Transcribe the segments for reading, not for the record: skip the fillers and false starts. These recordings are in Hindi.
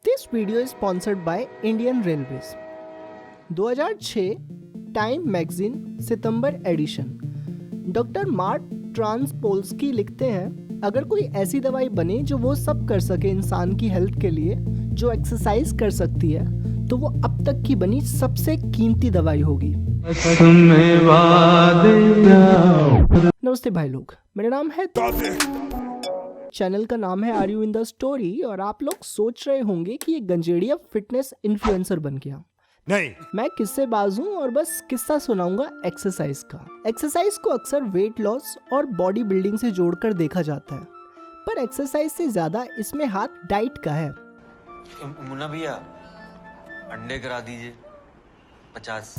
This video is sponsored by Indian Railways. 2006 time magazine सितंबर एडिशन। डॉक्टर मार्क ट्रांसपोल्स्की लिखते हैं, अगर कोई ऐसी दवाई बने जो वो सब कर सके इंसान की हेल्थ के लिए जो एक्सरसाइज कर सकती है, तो वो अब तक की बनी सबसे कीमती दवाई होगी। नमस्ते भाई लोग, मेरा नाम है, चैनल का नाम है are you in the story, और आप लोग सोच रहे होंगे कि ये गंजेड़िया फिटनेस इन्फ्लुएंसर बन गया। नहीं, मैं किस्सेबाज हूँ और बस किस्सा सुनाऊंगा एक्सरसाइज का। एक्सरसाइज को अक्सर वेट लॉस और बॉडी बिल्डिंग से जोड़कर देखा जाता है, पर एक्सरसाइज से ज्यादा इसमें हाथ डाइट का है। मुन्ना भैया अंडे करा दीजिए 50।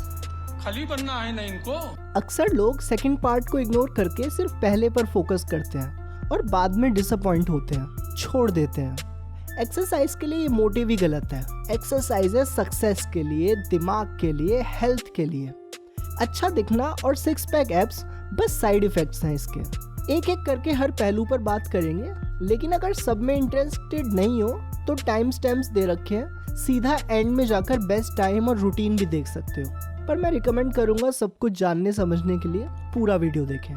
खाली बनना है ना इनको। अक्सर लोग सेकंड पार्ट को इग्नोर करके सिर्फ पहले पर फोकस करते हैं और बाद में डिसअपॉइंट होते हैं, छोड़ देते हैं। एक्सरसाइज के लिए ये मोटिव ही गलत है। एक्सरसाइज है सक्सेस के लिए, दिमाग के लिए, हेल्थ के लिए। अच्छा दिखना और सिक्स पैक एब्स बस साइड इफेक्ट्स हैं इसके। एक एक करके हर पहलू पर बात करेंगे, लेकिन अगर सब में इंटरेस्टेड नहीं हो तो टाइम स्टैम्प्स दे रखे हैं, सीधा एंड में जाकर बेस्ट टाइम और रूटीन भी देख सकते हो। पर मैं रिकमेंड करूंगा सब कुछ जानने समझने के लिए पूरा वीडियो देखें।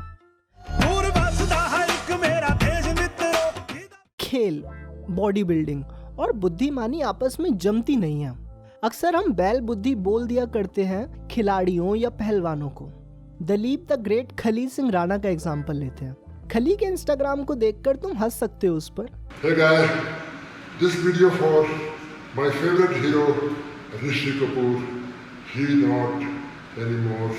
खेल, बॉडी बिल्डिंग और बुद्धिमानी आपस में जमती नहीं है। अक्सर हम बैल बुद्धि बोल दिया करते हैं खिलाड़ियों या पहलवानों को। दलीप द ग्रेट खली सिंह राणा का एग्जांपल लेते हैं। खली के इंस्टाग्राम को देखकर तुम हंस सकते हो उस पर। Hey guys, this video for my favorite hero Rishi Kapoor. He not anymore.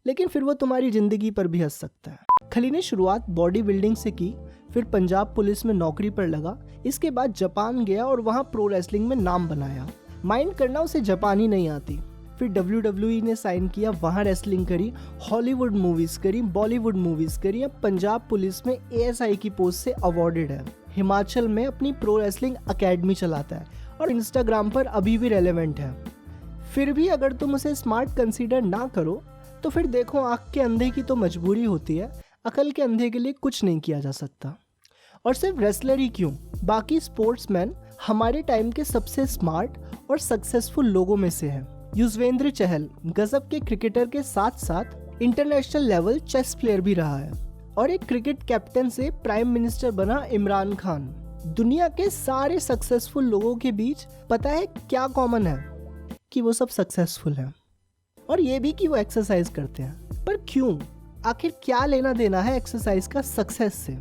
लेकिन फिर वो तुम्हारी जिंदगी पर भी हंस सकता है। खली ने शुरुआत बॉडी बिल्डिंग से की, फिर पंजाब पुलिस में नौकरी पर लगा, इसके बाद जापान गया और वहाँ प्रो रेसलिंग में नाम बनाया। माइंड करना उसे जापानी नहीं आती। फिर WWE ने साइन किया, वहाँ रेसलिंग करी, हॉलीवुड मूवीज करी, बॉलीवुड मूवीज करी। अब पंजाब पुलिस में ASI की पोस्ट से अवॉर्डेड है। हिमाचल में अपनी प्रो रेसलिंग अकेडमी चलाता है और इंस्टाग्राम पर अभी भी रेलेवेंट है। फिर भी अगर तुम उसे स्मार्ट कंसीडर ना करो तो फिर देखो, आँख के अंधे की तो मजबूरी होती है, अकल के अंधे के लिए कुछ नहीं किया जा सकता। और सिर्फ रेसलर ही क्यों, बाकी स्पोर्ट्समैन हमारे टाइम के सबसे स्मार्ट और सक्सेसफुल लोगों में से हैं। युजवेंद्र चहल गजब के क्रिकेटर के साथ साथ इंटरनेशनल लेवल चेस प्लेयर भी रहा है, और एक क्रिकेट कैप्टन से प्राइम मिनिस्टर बना इमरान खान। दुनिया के सारे सक्सेसफुल लोगों के बीच पता है क्या कॉमन है? कि वो सब सक्सेसफुल हैं, और ये भी कि वो एक्सरसाइज करते हैं। पर क्यों? आखिर क्या लेना देना है एक्सरसाइज का सक्सेस से?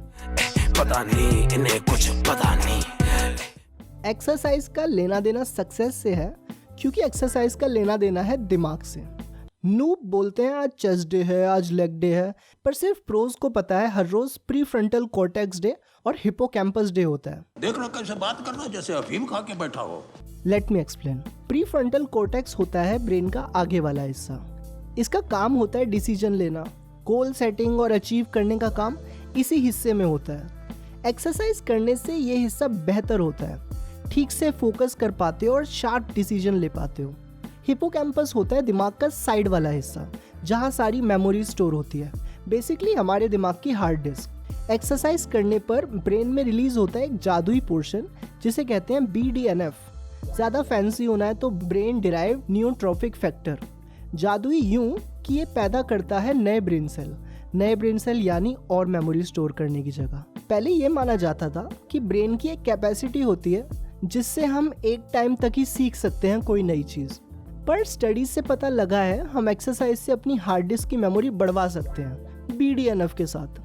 पता नहीं, इन्हें कुछ पता नहीं। एक्सरसाइज का लेना देना सक्सेस से है क्योंकि एक्सरसाइज का लेना देना है दिमाग से। नूब बोलते हैं आज चेस्ट डे है, आज लेग डे है, पर सिर्फ प्रोज को पता है हर रोज प्री फ्रंटल कॉर्टेक्स डे और हिपोकैम्पस डे होता है। देख लो कैसे बात करना, जैसे अफीम खा के बैठा हो। Let me explain. Pre frontal cortex होता है ब्रेन का आगे वाला हिस्सा। इसका काम होता है डिसीजन लेना, गोल सेटिंग और अचीव करने का काम इसी हिस्से में होता है। एक्सरसाइज करने से ये हिस्सा बेहतर होता है, ठीक से फोकस कर पाते हो और शार्प डिसीजन ले पाते हो। हिपोकैम्पस होता है दिमाग का साइड वाला हिस्सा, जहाँ सारी मेमोरी स्टोर होती है, बेसिकली हमारे दिमाग की हार्ड डिस्क। एक्सरसाइज करने पर ब्रेन में रिलीज होता है एक जादुई पोर्शन जिसे कहते हैं BDNF। ज़्यादा फैंसी होना है तो ब्रेन डिराइव्ड न्यूरोट्रॉफिक फैक्टर। जादुई यूं कि ये पैदा करता है नए ब्रेन सेल यानी और मेमोरी स्टोर करने की जगह। पहले ये माना जाता था कि ब्रेन की एक कैपेसिटी होती है जिससे हम एक टाइम तक ही सीख सकते हैं कोई नई चीज़, पर स्टडीज से पता लगा है हम एक्सरसाइज से अपनी हार्ड डिस्क की मेमोरी बढ़वा सकते हैं BDNF के साथ।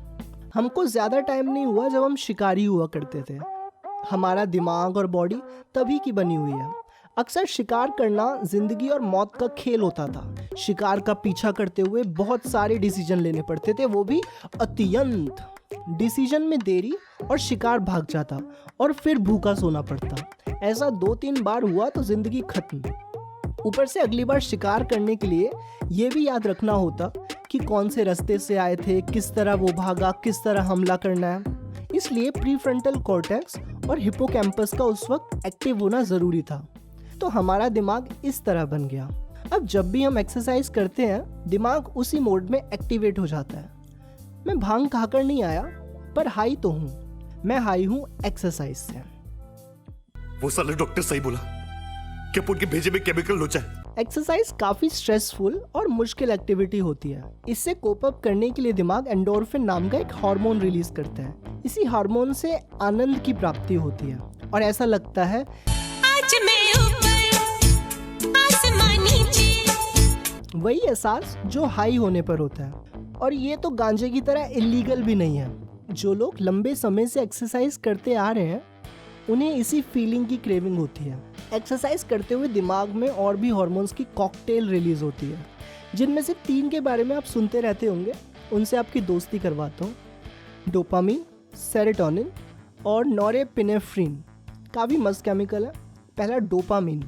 हमको ज़्यादा टाइम नहीं हुआ जब हम शिकारी हुआ करते थे। हमारा दिमाग और बॉडी तभी की बनी हुई है। अक्सर शिकार करना जिंदगी और मौत का खेल होता था। शिकार का पीछा करते हुए बहुत सारे डिसीजन लेने पड़ते थे, वो भी अत्यंत। डिसीजन में देरी और शिकार भाग जाता और फिर भूखा सोना पड़ता। ऐसा 2-3 बार हुआ तो जिंदगी खत्म। ऊपर से अगली बार शिकार करने के लिए ये भी याद रखना होता कि कौन से रास्ते से आए थे, किस तरह वो भागा, किस तरह हमला करना है। इसलिए प्रीफ्रंटल कॉर्टेक्स और हिपोकैम्पस का उस वक्त एक्टिव होना जरूरी था। तो हमारा दिमाग इस तरह बन गया। अब जब भी हम एक्सरसाइज करते हैं दिमाग उसी मोड में एक्टिवेट हो जाता है। मैं भांग खाकर नहीं आया पर हाई तो हूँ। मैं हाई हूँ एक्सरसाइज से। वो साले डॉक्टर सही बोला कि उनके भेजे में केमिकल लोचा है। एक्सरसाइज काफी स्ट्रेसफुल और मुश्किल एक्टिविटी होती है। इससे कोप अप करने के लिए दिमाग एंडोर्फिन नाम का एक हार्मोन रिलीज करता है। इसी हार्मोन से आनंद की प्राप्ति होती है और ऐसा लगता है आज मैं ऊपर आसमान नीचे। वही एहसास जो हाई होने पर होता है। और ये तो गांजे की तरह इलीगल भी नहीं है। जो लोग लंबे समय से एक्सरसाइज करते आ रहे हैं उन्हें इसी फीलिंग की क्रेविंग होती है। एक्सरसाइज करते हुए दिमाग में और भी हार्मोन्स की कॉकटेल रिलीज होती है, जिनमें से 3 के बारे में आप सुनते रहते होंगे। उनसे आपकी दोस्ती करवाता हूँ। डोपामीन, सेरोटोनिन और नॉरेपिनेफ्रिन। काफ़ी मस्त केमिकल है। पहला डोपामीन।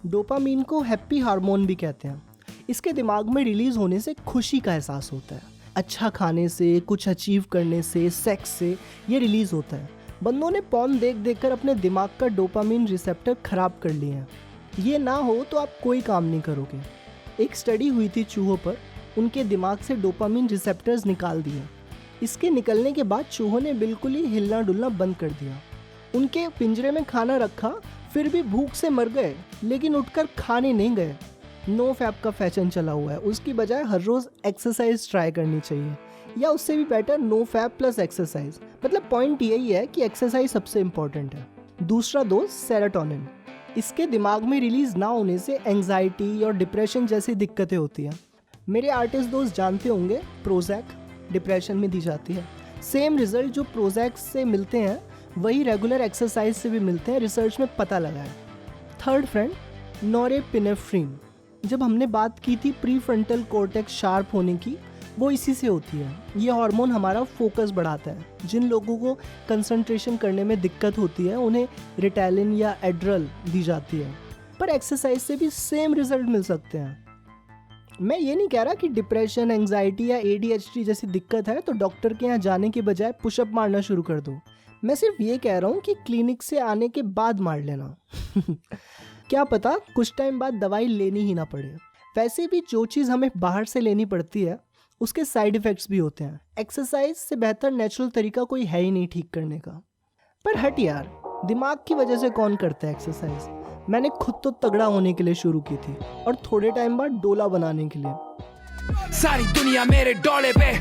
डोपामीन को हैप्पी हार्मोन भी कहते हैं। इसके दिमाग में रिलीज होने से खुशी का एहसास होता है। अच्छा खाने से, कुछ अचीव करने से, सेक्स से ये रिलीज होता है। बंदों ने पॉर्न देख देखकर अपने दिमाग का डोपामीन रिसेप्टर खराब कर लिए हैं। ये ना हो तो आप कोई काम नहीं करोगे। एक स्टडी हुई थी चूहों पर, उनके दिमाग से डोपामीन रिसेप्टर्स निकाल दिए। इसके निकलने के बाद चूहों ने बिल्कुल ही हिलना डुलना बंद कर दिया। उनके पिंजरे में खाना रखा, फिर भी भूख से मर गए, लेकिन उठकर खाने नहीं गए। नो फैप का फैशन चला हुआ है। उसकी बजाय हर रोज़ एक्सरसाइज ट्राई करनी चाहिए, या उससे भी better no fap plus exercise. मतलब पॉइंट यही है कि एक्सरसाइज सबसे इम्पॉर्टेंट है। दूसरा दोस्त सेरोटोनिन। इसके दिमाग में रिलीज ना होने से एंजाइटी और डिप्रेशन जैसी दिक्कतें होती हैं। मेरे आर्टिस्ट दोस्त जानते होंगे प्रोजैक डिप्रेशन में दी जाती है। सेम रिजल्ट जो प्रोजैक से मिलते हैं वही रेगुलर एक्सरसाइज से भी मिलते हैं, रिसर्च में पता लगा है। Third friend, norepinephrine. जब हमने बात की थी प्री फ्रंटल कॉर्टेक्स शार्प होने की, वो इसी से होती है। ये हार्मोन हमारा फोकस बढ़ाता है। जिन लोगों को कंसंट्रेशन करने में दिक्कत होती है उन्हें रिटैलिन या एड्रल दी जाती है, पर एक्सरसाइज से भी सेम रिजल्ट मिल सकते हैं। मैं ये नहीं कह रहा कि डिप्रेशन, एंजाइटी या ADHD जैसी दिक्कत है तो डॉक्टर के यहाँ जाने के बजाय पुशअप मारना शुरू कर दो। मैं सिर्फ ये कह रहा हूँ कि क्लिनिक से आने के बाद मार लेना। क्या पता कुछ टाइम बाद दवाई लेनी ही ना पड़े। वैसे भी जो चीज़ हमें बाहर से लेनी पड़ती है उसके साइड इफ़ेक्ट्स भी होते हैं। एक्सरसाइज से बेहतर नेचुरल तरीका कोई है ही नहीं ठीक करने का। पर हट यार, दिमाग की वजह से कौन करता है एक्सरसाइज। मैंने खुद तो तगड़ा होने के लिए शुरू की थी और थोड़े टाइम बाद डोला बनाने के लिए। सारी दुनिया मेरे डोले पे,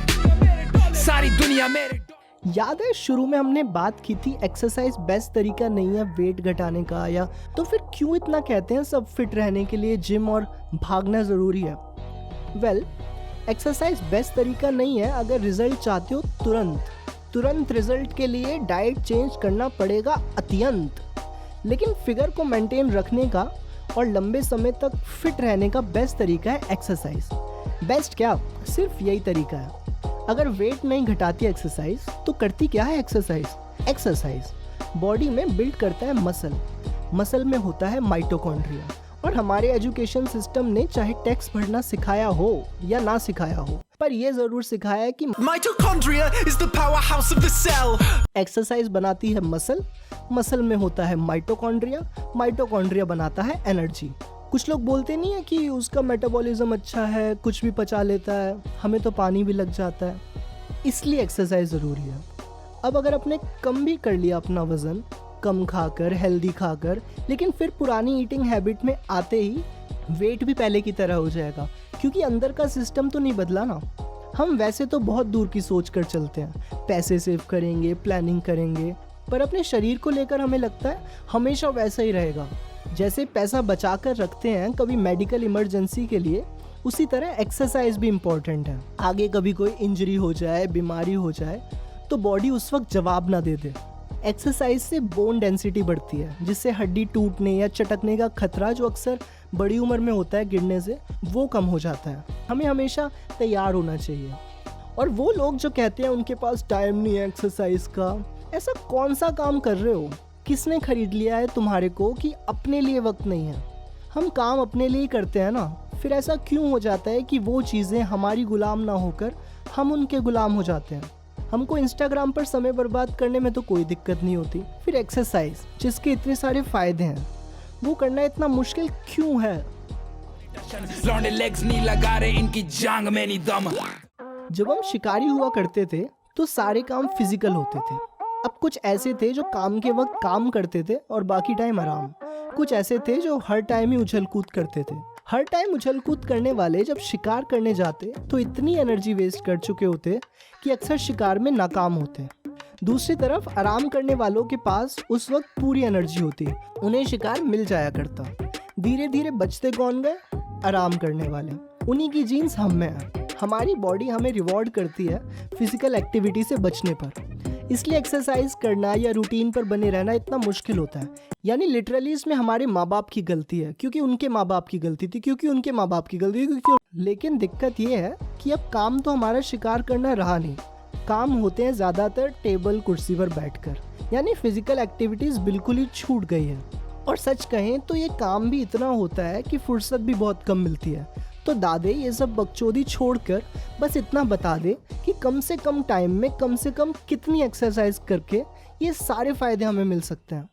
सारी दुनिया मेरे। याद है शुरू में हमने बात की थी एक्सरसाइज बेस्ट तरीका नहीं है वेट घटाने का, या तो फिर क्यों इतना कहते हैं सब फिट रहने के लिए जिम और भागना ज़रूरी है। वेल, एक्सरसाइज बेस्ट तरीका नहीं है अगर रिजल्ट चाहते हो तुरंत रिजल्ट के लिए डाइट चेंज करना पड़ेगा अत्यंत। लेकिन फिगर को मेंटेन रखने का और लंबे समय तक फिट रहने का बेस्ट तरीका है एक्सरसाइज। बेस्ट क्या, सिर्फ यही तरीका है। अगर वेट नहीं घटाती एक्सरसाइज तो करती क्या है एक्सरसाइज बॉडी में बिल्ड करता है मसल में होता है माइटोकॉन्ड्रिया। और हमारे एजुकेशन सिस्टम ने चाहे टेक्स्ट पढ़ना सिखाया हो या ना सिखाया हो, पर ये जरूर सिखाया है कि Mitochondria is the powerhouse of the cell. Exercise बनाती है मसल में होता है माइटोकॉन्ड्रिया बनाता है एनर्जी। कुछ लोग बोलते नहीं है कि उसका मेटाबॉलिज्म अच्छा है, कुछ भी पचा लेता है, हमें तो पानी भी लग जाता है, इसलिए एक्सरसाइज ज़रूरी है। अब अगर आपने कम भी कर लिया अपना वज़न, कम खाकर, हेल्दी खाकर, लेकिन फिर पुरानी ईटिंग हैबिट में आते ही वेट भी पहले की तरह हो जाएगा, क्योंकि अंदर का सिस्टम तो नहीं बदला ना। हम वैसे तो बहुत दूर की सोच कर चलते हैं, पैसे सेव करेंगे, प्लानिंग करेंगे, पर अपने शरीर को लेकर हमें लगता है हमेशा वैसा ही रहेगा। जैसे पैसा बचा कर रखते हैं कभी मेडिकल इमरजेंसी के लिए, उसी तरह एक्सरसाइज भी इम्पोर्टेंट है। आगे कभी कोई इंजरी हो जाए, बीमारी हो जाए, तो बॉडी उस वक्त जवाब ना दे दे। एक्सरसाइज से बोन डेंसिटी बढ़ती है, जिससे हड्डी टूटने या चटकने का खतरा जो अक्सर बड़ी उम्र में होता है गिरने से, वो कम हो जाता है। हमें हमेशा तैयार होना चाहिए। और वो लोग जो कहते हैं उनके पास टाइम नहीं है एक्सरसाइज का, ऐसा कौन सा काम कर रहे हो? किसने खरीद लिया है तुम्हारे को कि अपने लिए वक्त नहीं है? हम काम अपने लिए ही करते हैं ना, फिर ऐसा क्यों हो जाता है कि वो चीज़ें हमारी गुलाम ना होकर हम उनके गुलाम हो जाते हैं? हमको इंस्टाग्राम पर समय बर्बाद करने में तो कोई दिक्कत नहीं होती, फिर एक्सरसाइज जिसके इतने सारे फ़ायदे हैं वो करना इतना मुश्किल क्यों है? लौंडे लेग्स नहीं लगा रहे इनकी जांग में नहीं दम। जब हम शिकारी हुआ करते थे तो सारे काम फिजिकल होते थे। अब कुछ ऐसे थे जो काम के वक्त काम करते थे और बाकी टाइम आराम। कुछ ऐसे थे जो हर टाइम ही उछल कूद करते थे। हर टाइम उछल कूद करने वाले जब शिकार करने जाते तो इतनी एनर्जी वेस्ट कर चुके होते कि अक्सर शिकार में नाकाम होते। दूसरी तरफ आराम करने वालों के पास उस वक्त पूरी एनर्जी होती, उन्हें शिकार मिल जाया करता। धीरे धीरे बचते कौन गए? आराम करने वाले। उन्हीं की जीन्स हम में है। हमारी बॉडी हमें रिवॉर्ड करती है फिजिकल एक्टिविटी से बचने पर, इसलिए एक्सरसाइज करना या रूटीन पर बने रहना इतना मुश्किल होता है। यानी लिटरली इसमें हमारे माँ बाप की गलती है, क्योंकि उनके माँ बाप की गलती थी, क्योंकि उनके माँ बाप की गलती थी, क्योंकि। लेकिन दिक्कत ये है कि अब काम तो हमारा शिकार करना रहा नहीं। काम होते हैं ज़्यादातर टेबल कुर्सी पर बैठकर, यानी फिजिकल एक्टिविटीज़ बिल्कुल ही छूट गई है। और सच कहें तो ये काम भी इतना होता है कि फुर्सत भी बहुत कम मिलती है। तो दादे ये सब बकचोदी छोड़कर बस इतना बता दे कि कम से कम टाइम में कम से कम कितनी एक्सरसाइज करके ये सारे फायदे हमें मिल सकते हैं।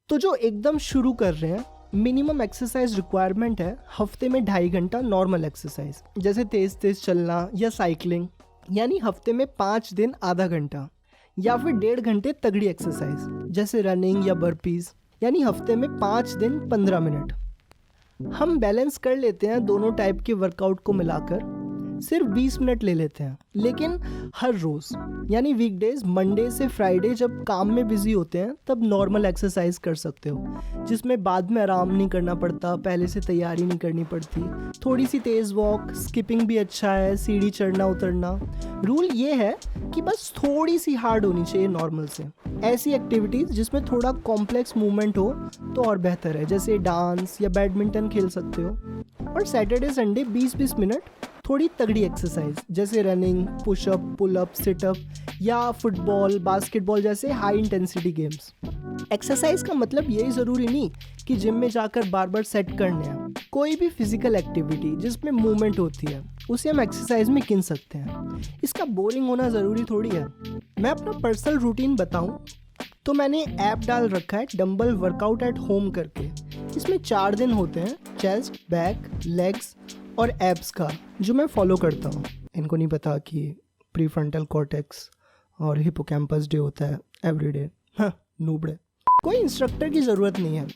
तो जो एकदम शुरू कर रहे हैं, मिनिमम एक्सरसाइज रिक्वायरमेंट है हफ्ते में 2.5 घंटा नॉर्मल एक्सरसाइज, जैसे तेज तेज चलना या साइकिलिंग। यानी हफ्ते में 5 दिन आधा घंटा, या फिर 1.5 घंटे तगड़ी एक्सरसाइज जैसे रनिंग या बर्पीज। यानी हफ्ते में 5 दिन 15 मिनट। हम बैलेंस कर लेते हैं दोनों टाइप के वर्कआउट को मिलाकर, सिर्फ 20 मिनट ले लेते हैं। लेकिन हर रोज़, यानी वीकडेज मंडे से फ्राइडे जब काम में बिजी होते हैं तब नॉर्मल एक्सरसाइज कर सकते हो, जिसमें बाद में आराम नहीं करना पड़ता, पहले से तैयारी नहीं करनी पड़ती। थोड़ी सी तेज़ वॉक, स्किपिंग भी अच्छा है, सीढ़ी चढ़ना उतरना। रूल ये है कि बस थोड़ी सी हार्ड होनी चाहिए नॉर्मल से। ऐसी एक्टिविटीज़ जिसमें थोड़ा कॉम्प्लेक्स मूवमेंट हो तो और बेहतर है, जैसे डांस या बैडमिंटन खेल सकते हो। और सैटरडे संडे 20-20 मिनट थोड़ी तगड़ी एक्सरसाइज जैसे रनिंग, पुशअप, पुलअप, सिटअप या फुटबॉल, बास्केटबॉल जैसे हाई इंटेंसिटी गेम्स। एक्सरसाइज का मतलब यही ज़रूरी नहीं कि जिम में जाकर बार बार सेट करने हैं। कोई भी फिजिकल एक्टिविटी जिसमें मूवमेंट होती है उसे हम एक्सरसाइज में गिन सकते हैं। इसका बोरिंग होना ज़रूरी थोड़ी है। मैं अपना पर्सनल रूटीन बताऊं तो मैंने ऐप डाल रखा है डंबल वर्कआउट एट होम करके। इसमें 4 दिन होते हैं, चेस्ट, बैक, लेग्स और एब्स का, जो मैं फॉलो करता हूँ। इनको नहीं पता कि प्रीफ्रंटल कॉर्टेक्स और हिपोकैम्पस डे होता है एवरीडे। हाँ, नूबड़े। कोई इंस्ट्रक्टर की ज़रूरत नहीं है,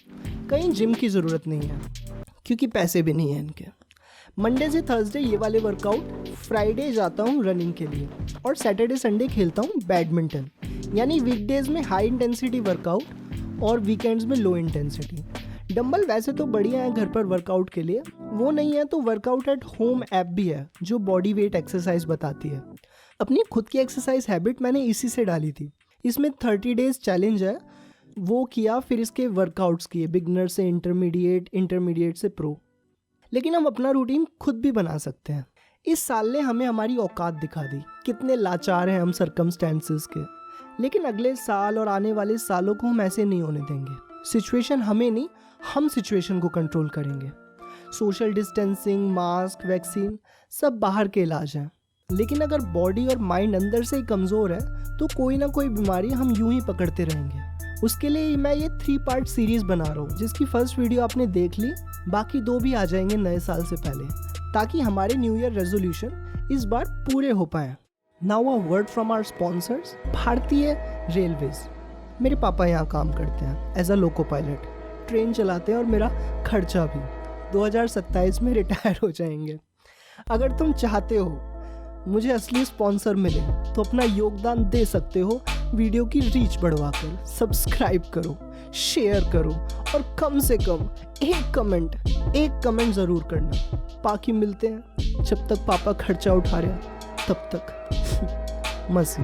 कहीं जिम की ज़रूरत नहीं है, क्योंकि पैसे भी नहीं हैं इनके। मंडे से थर्सडे ये वाले वर्कआउट, फ्राइडे जाता हूँ रनिंग के लिए, और सैटरडे संडे खेलता हूँ बैडमिंटन। यानी वीकडेज में हाई इंटेंसिटी वर्कआउट और वीकेंड्स में लो इंटेंसिटी। डंबल वैसे तो बढ़िया है घर पर वर्कआउट के लिए, वो नहीं है तो वर्कआउट एट होम ऐप भी है जो बॉडी वेट एक्सरसाइज बताती है। अपनी खुद की एक्सरसाइज हैबिट मैंने इसी से डाली थी। इसमें 30 डेज चैलेंज है, वो किया, फिर इसके वर्कआउट्स किए, बिगनर से इंटरमीडिएट, इंटरमीडिएट से प्रो। लेकिन हम अपना रूटीन खुद भी बना सकते हैं। इस साल ने हमें हमारी औकात दिखा दी, कितने लाचार हैं हम सर्कमस्टेंसेस के। लेकिन अगले साल और आने वाले सालों को हम ऐसे नहीं होने देंगे। सिचुएशन हमें नहीं, हम सिचुएशन को कंट्रोल करेंगे। सोशल डिस्टेंसिंग, मास्क, वैक्सीन सब बाहर के इलाज हैं। लेकिन अगर बॉडी और माइंड अंदर से ही कमज़ोर है तो कोई ना कोई बीमारी हम यूं ही पकड़ते रहेंगे। उसके लिए मैं ये 3 पार्ट सीरीज़ बना रहा हूँ, जिसकी फर्स्ट वीडियो आपने देख ली, बाकी 2 भी आ जाएंगे नए साल से पहले, ताकि हमारे न्यू ईयर रेजोल्यूशन इस बार पूरे हो पाएँ। Now a word from our sponsors, Bharatiya railways. मेरे पापा यहाँ काम करते हैं as a loco pilot, train चलाते हैं और मेरा खर्चा भी। 2027 में रिटायर हो जाएंगे। अगर तुम चाहते हो मुझे असली स्पॉन्सर मिले तो अपना योगदान दे सकते हो वीडियो की रीच बढ़वाकर। सब्सक्राइब करो, शेयर करो और कम से कम एक कमेंट ज़रूर करना। बाकी मिलते हैं, जब तक पापा खर्चा उठा रहे हैं तब तक मज़े।